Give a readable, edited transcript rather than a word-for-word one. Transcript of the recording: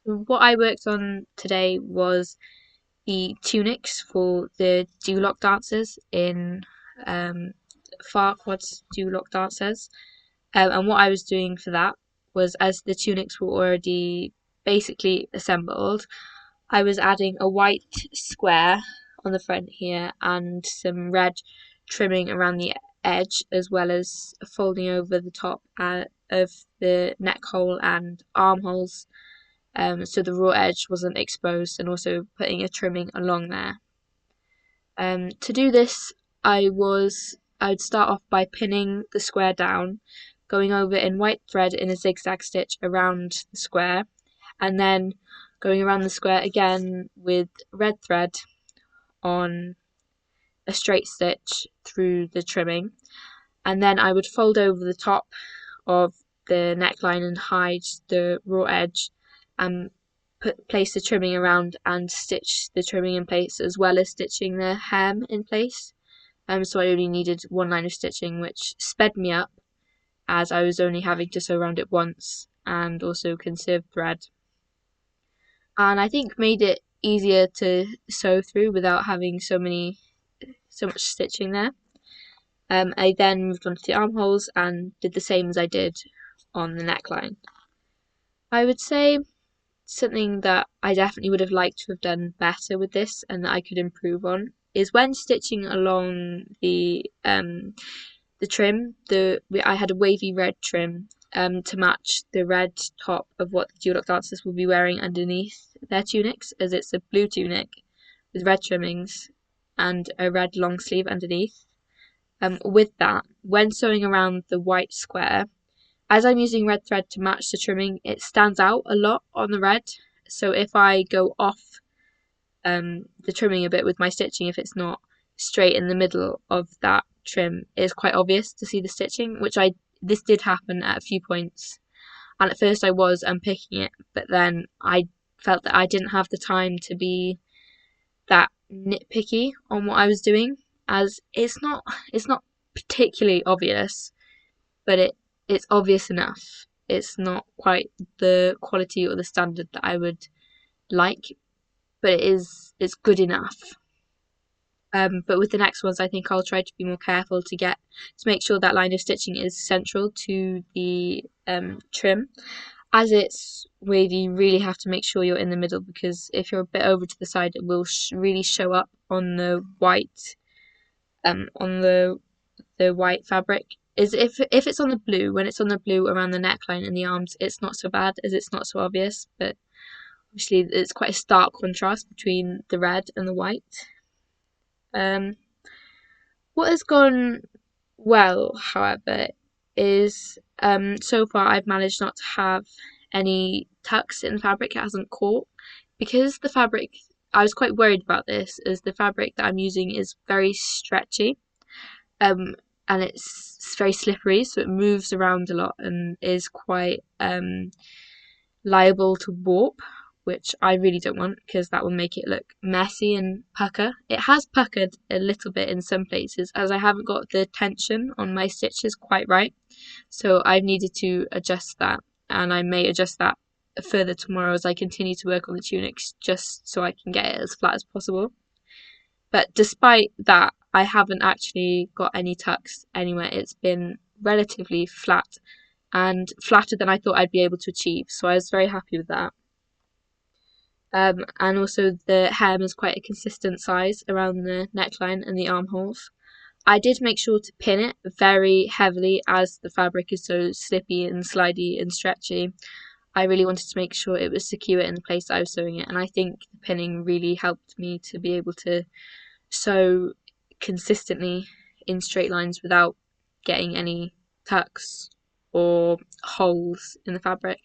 what I worked on today was the tunics for the dewlock dancers in um, Farquaad's dewlock dancers. And what I was doing for that was, as the tunics were already basically assembled, I was adding a white square on the front here and some red trimming around the edge, as well as folding over the top of the neck hole and armholes, so the raw edge wasn't exposed, and also putting a trimming along there. To do this, I'd start off by pinning the square down, going over in white thread in a zigzag stitch around the square, and then going around the square again with red thread on a straight stitch through the trimming, and then I would fold over the top of the neckline and hide the raw edge, and place the trimming around and stitch the trimming in place, as well as stitching the hem in place. So I only needed one line of stitching, which sped me up as I was only having to sew around it once and also conserve thread. And I think made it easier to sew through without having so much stitching there. I then moved on to the armholes and did the same as I did on the neckline. I would say something that I definitely would have liked to have done better with this, and that I could improve on, is when stitching along the trim. I had a wavy red trim to match the red top of what the dewlock dancers will be wearing underneath their tunics, as it's a blue tunic with red trimmings and a red long sleeve underneath. With that, when sewing around the white square, as I'm using red thread to match the trimming, it stands out a lot on the red. So if I go off the trimming a bit with my stitching, if it's not straight in the middle of that trim, it's quite obvious to see the stitching, this did happen at a few points. And at first I was unpicking it, but then I felt that I didn't have the time to be that nitpicky on what I was doing, as it's not particularly obvious, but it's obvious enough. It's not quite the quality or the standard that I would like, but it's good enough. But with the next ones, I think I'll try to be more careful to make sure that line of stitching is central to the trim. As it's wavy, you really have to make sure you're in the middle, because if you're a bit over to the side, it will really show up on the white, on the white fabric. Is if it's on the blue, when it's on the blue around the neckline and the arms, it's not so bad, as it's not so obvious. But obviously, it's quite a stark contrast between the red and the white. What has gone well, however, is so far I've managed not to have any tucks in the fabric. It hasn't caught, because the fabric, I was quite worried about this, as the fabric that I'm using is very stretchy, and it's very slippery, so it moves around a lot and is quite liable to warp, which I really don't want, because that will make it look messy and pucker. It has puckered a little bit in some places, as I haven't got the tension on my stitches quite right, so I've needed to adjust that, and I may adjust that further tomorrow as I continue to work on the tunics, just so I can get it as flat as possible. But despite that, I haven't actually got any tucks anywhere. It's been relatively flat, and flatter than I thought I'd be able to achieve, so I was very happy with that. And also the hem is quite a consistent size around the neckline and the armholes. I did make sure to pin it very heavily, as the fabric is so slippy and slidey and stretchy. I really wanted to make sure it was secure in the place that I was sewing it, and I think the pinning really helped me to be able to sew consistently in straight lines without getting any tucks or holes in the fabric.